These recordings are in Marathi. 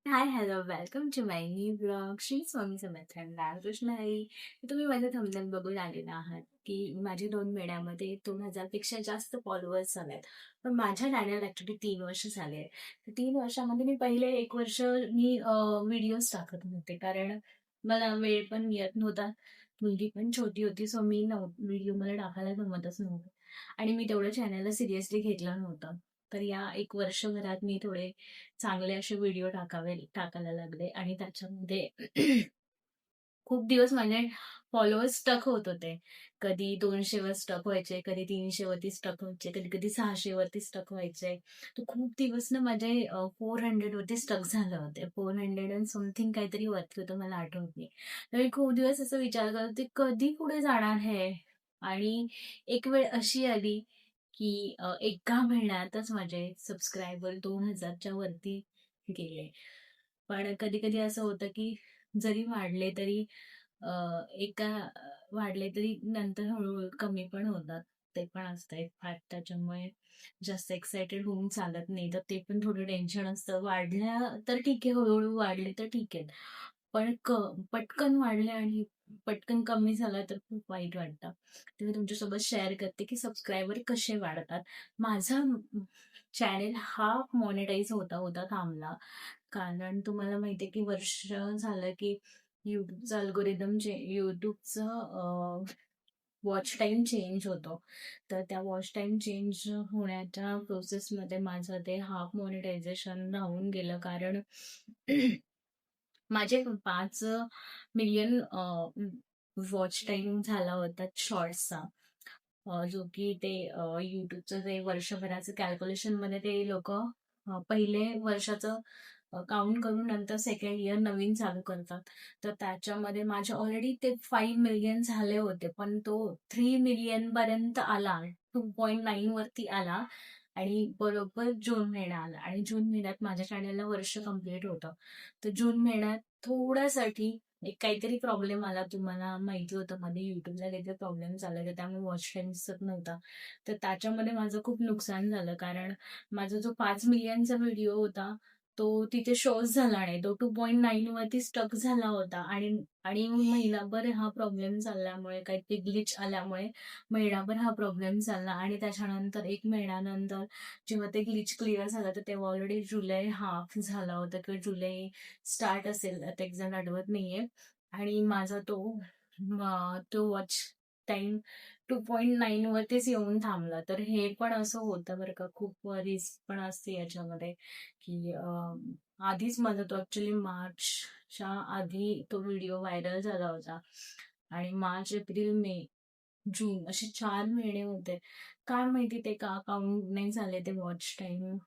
High, hello, welcome to my new blog. Shri Swami Samarth Ramakrishna Hari. तुम्ही माझं थंबनेल बघून आलेला आहात की माझे 2 महिन्यामध्ये 2000 पेक्षा जास्त फॉलोअर्स झालेत. पण माझ्या चॅनल ऍक्च्युली 3 वर्ष झाले. तर 3 वर्षामध्ये मी पहिले 1 वर्ष मी व्हिडिओज टाकत नव्हते, कारण मला वेळ पण मिळत नव्हता. मुलगी पण छोटी होती, सो मी व्हिडिओ मला टाकायला जमतच नव्हतं आणि मी तेवढं चॅनलला सिरियसली घेतलं नव्हतं. तर या 1 वर्षभरात मी थोडे चांगले असे व्हिडिओ टाकायला लागले आणि त्याच्यामध्ये खूप दिवस माझे फॉलोअर्स स्टक होत होते. कधी 200 वर स्टक व्हायचे, कधी 300 वरती स्टक व्हायचे, कधी-कधी 600 वरती स्टक व्हायचे. तर खूप दिवस ना माझे 400 वरती स्टक झाले होते. 400 अँड समथिंग काहीतरी वरती होतं, मला आठवत नाही. तर मी खूप दिवस असा विचार करत होते, कधी पुढे जाणार हे? आणि एक वेळ अशी आली की एका महिन्यातच माझे सबस्क्रायबर 2000च्या वरती गेले. पण कधी-कधी असं होतं की जरी वाढले तरी अ, एका वाढले तरी नंतर हळू-हळू कमी पण होतात. ते पण असतं एक फॅक्ट. त्याच्यामुळे जास्त एक्साइटेड होऊन चालत नाही. तर ते पण थोडं टेन्शन असतं. वाढल्या तर ठीक आहे, हळू वाढले तर ठीक आहे. पण पटकन वाढले आणि पटकन कमी झालं तर खूप वाईट वाटतं. ते मी तुमच्यासोबत शेअर करते की सबस्क्रायबर कसे वाढतात. माझा चॅनेल हा मॉनिटाईज होता होता थांबला. कारण तुम्हाला माहिती आहे की वर्ष झालं की युट्यूबचं अल्गोरिदम युट्यूबचं वॉच टाइम चेंज होतो. तर त्या वॉच टाइम चेंज होण्याच्या प्रोसेसमध्ये माझं ते हाफ मॉनिटायझेशन राहून गेलं. कारण माझे 5 मिलियन वॉच टाइम झाला होता शॉर्ट्सचा. जो की ते युट्यूबचं ते वर्षभराचं कॅल्क्युलेशनमध्ये ते लोक पहिले वर्षाचं काउंट करून नंतर सेकंड इयर नवीन चालू करतात. तर त्याच्यामध्ये माझे ऑलरेडी ते 5 मिलियन झाले होते, पण तो 3 मिलियन पर्यंत आला, 2.9 वरती आला आणि बरोबर जून महिना आला आणि जून महिन्यात माझ्या चॅनलला वर्ष कंप्लीट होतं. तर जून महिन्यात थोड्यासाठी एक काहीतरी प्रॉब्लेम आला. तुम्हाला माहिती होतं मध्ये युट्यूबला काहीतरी प्रॉब्लेम चालला, तर त्यामुळे वॉच टाइम दिसत नव्हता. तर त्याच्यामध्ये माझं खूप नुकसान झालं, कारण माझा जो 5 मिलियनचा व्हिडिओ होता तो तिथे शोज झाला नाही. तो 2.9 वरती स्टक झाला होता आणि आणि महिनाभर हा प्रॉब्लेम चालल्यामुळे, काहीतरी ग्लिच आल्यामुळे महिनाभर हा प्रॉब्लेम चालला आणि त्याच्यानंतर 1 महिन्यानंतर जेव्हा ते ग्लिच क्लिअर झालं, तर तेव्हा ऑलरेडी जुलै हाफ झाला होता किंवा जुलै स्टार्ट असेल, आता एक्झॅक्ट आठवत नाहीये. आणि माझा तो वॉच टाइम 2.9 वरतीच येऊन थांबला. तर हे पण असं होतं बरं का, खूप रिस्क पण असते याच्यामध्ये की आधीच माझा तो ऍक्च्युली मार्चच्या आधी तो व्हिडिओ व्हायरल झाला होता आणि मार्च, एप्रिल, मे, जून असे 4 महिने होते. काय माहिती ते का काउंट नाही झाले ते वॉच टाइम.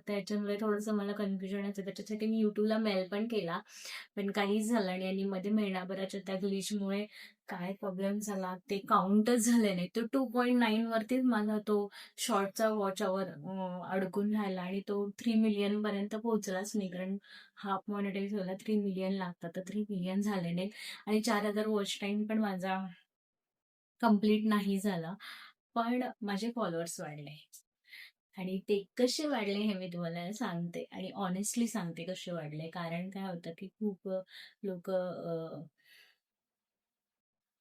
त्याच्यामुळे थोडंसं मला कन्फ्युजन आहे. त्याच्यासाठी मी युट्यूबला मेल पण केला, पण काहीच झालं नाही आणि मध्ये महिनाभराच्या त्या ग्लिचमुळे काय प्रॉब्लेम झाला ते काउंटच झाले नाही. तो 2.9 वरतीच माझा तो शॉर्टचा वॉच आवर अडकून राहिला आणि तो 3 मिलियन पर्यंत पोहोचलाच नाही, कारण हाफ मॉनिटाईज व्हायला 3 मिलियन लागतात. तर 3 मिलियन झाले नाही आणि 4000 वॉच टाइम पण माझा कंप्लीट नाही झाला. पण माझे फॉलोअर्स वाढले आणि ते कसे वाढले हे मी तुम्हाला सांगते आणि ऑनेस्टली सांगते कसे वाढले. कारण काय होतं की खूप लोक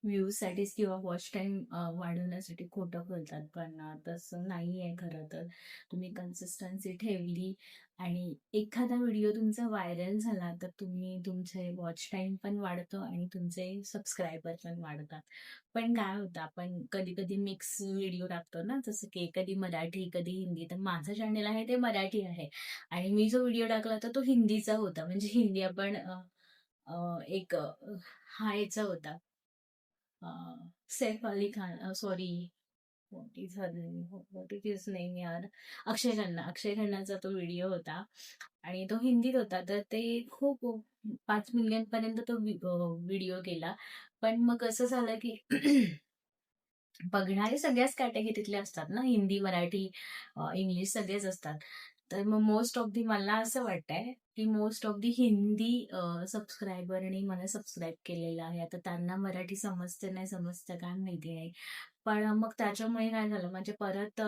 व्ह्यूजसाठीच किंवा वॉच टाइम वाढवण्यासाठी खोटं बोलतात, पण तसं नाही आहे खरं तर. तुम्ही कन्सिस्टन्सी ठेवली आणि एखादा व्हिडिओ तुमचा व्हायरल झाला तर तुमचे वॉच टाइम पण वाढतो आणि तुमचे सबस्क्रायबर पण वाढतात. पण काय होतं, आपण कधी कधी मिक्स व्हिडिओ टाकतो ना, जसं की कधी मराठी कधी हिंदी. तर माझं चॅनल आहे ते मराठी आहे आणि मी जो व्हिडिओ टाकला होता तो हिंदीचा होता. म्हणजे हिंदी आपण एक हा याचा होता, Saif Ali Khan, sorry, what is her name, what is his name यार, अक्षय खन्नाचा तो व्हिडिओ होता आणि तो हिंदीत होता. तर ते खूप 5 मिलियन पर्यंत तो व्हिडिओ गेला. पण मग असं झालं की बघणारे सगळ्याच कॅटेगरीतले असतात ना, हिंदी, मराठी, इंग्लिश सगळेच असतात. तर मग मोस्ट ऑफ दी मला असं वाटतंय की मोस्ट ऑफ दी हिंदी सबस्क्रायबरनी मला सबस्क्राईब केलेलं आहे. आता त्यांना मराठी समजते नाही समजतं काय माहिती नाही. पण मग त्याच्यामुळे काय झालं, माझे परत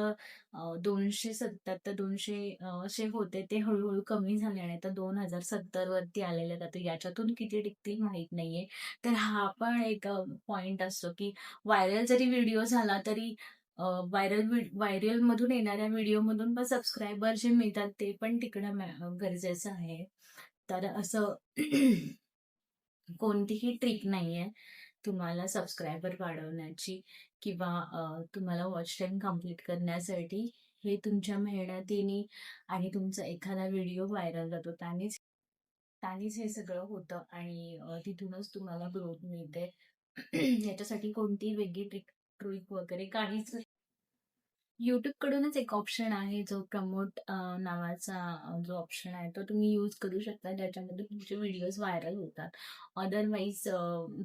270 200 असे होते, ते हळूहळू कमी झाले आणि आता 2070 वरती आलेले आहेत. आता याच्यातून किती टिकतील माहित नाहीये. तर हा पण एक पॉइंट असतो, की व्हायरल जरी व्हिडिओ झाला तरी व्हायरल मधून येणाऱ्या व्हिडिओ मधून पण सबस्क्रायबर जे मिळतात ते पण टिकणं गरजेचं आहे. तर असं कोणतीही ट्रिक नाहीये तुम्हाला सबस्क्रायबर वाढवण्याची किंवा तुम्हाला वॉच टाइम कम्प्लीट करण्यासाठी. हे तुमच्या मेहनतीने आणि तुमचा एखादा व्हिडिओ व्हायरल जातो त्यानेच त्यानेच हे सगळं होतं आणि तिथूनच तुम्हाला ग्रोथ मिळते. याच्यासाठी कोणती वेगळी ट्रिक ट्रिक वगैरे काहीच. YouTube कडूनच एक ऑप्शन आहे जो प्रमोट नावाचा जो ऑप्शन आहे तो तुम्ही यूज करू शकता, ज्याच्यामध्ये तुमचे व्हिडिओज व्हायरल होतात. अदरवाईज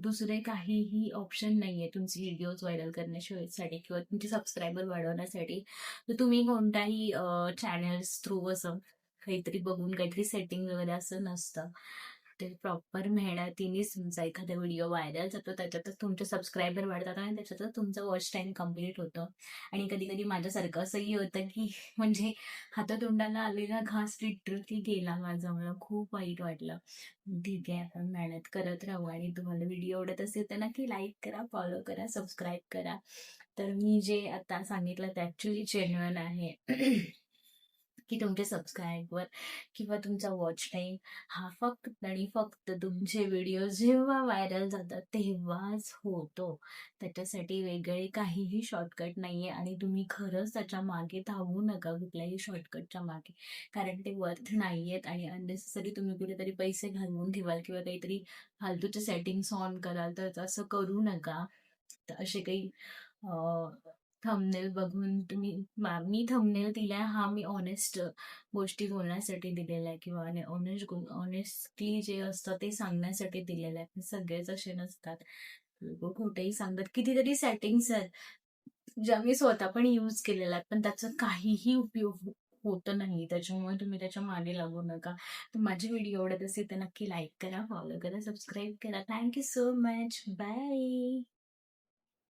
दुसरे काहीही ऑप्शन नाहीये तुमचे व्हिडिओज व्हायरल करण्यासाठी किंवा तुमचे सबस्क्रायबर वाढवण्यासाठी. तर तुम्ही कोणत्याही चॅनल्स थ्रू असं काहीतरी बघून काहीतरी सेटिंग वगैरे असं नसतं. ते प्रॉपर मेहनतीनेच तुमचा एखादा व्हिडिओ व्हायरल जातो, त्याच्यातच तुमचे सबस्क्रायबर वाढतात आणि त्याच्यातच तुमचं वॉच टाइम कम्प्लीट होतं. आणि कधी कधी माझ्यासारखं असंही होतं की म्हणजे हातातोंडाला आलेला घास लिटरली गेला माझा. मला खूप वाईट वाटलं. ठीक आहे, आपण मेहनत करत राहू आणि तुम्हाला व्हिडिओ आवडत असेल तर नक्की लाईक करा, फॉलो करा, सबस्क्राईब करा. तर मी जे आता सांगितलं ते ऍक्च्युली जेन्युइन आहे. की तुमचे सबस्क्रायबर किंवा तुमचा वॉच टाईम हा फक्त आणि फक्त तुमचे व्हिडिओ जेव्हा व्हायरल जातात तेव्हाच होतो. त्याच्यासाठी वेगळे काहीही शॉर्टकट नाहीये आणि तुम्ही खरंच त्याच्या मागे धावू नका कुठल्याही शॉर्टकटच्या मागे. कारण ते वर्थ नाहीयेत आणि अननेसेसरी तुम्ही कुठेतरी पैसे घालवून ठेवाल किंवा काहीतरी फालतूचे सेटिंग्स ऑन कराल, तर असं करू नका. तर असे काही थंबनेल बघून तुम्ही मी थंबनेल दिलाय हा मी ऑनेस्ट गोष्टी बोलण्यासाठी दिलेला आहे किंवा ऑनेस्टली जे असतं ते सांगण्यासाठी दिलेलं आहे. सगळेच असे नसतात, लोक खोटेही सांगतात. कितीतरी सेटिंग्स आहेत ज्या मी स्वतः पण यूज केलेल्या आहेत, पण त्याचा काहीही उपयोग होत नाही. त्याच्यामुळे तुम्ही त्याच्या मागे लागू नका. तर माझे व्हिडिओ आवडत असेल तर नक्की लाईक करा, फॉलो करा, सबस्क्राईब करा. Thank you so much. बाय.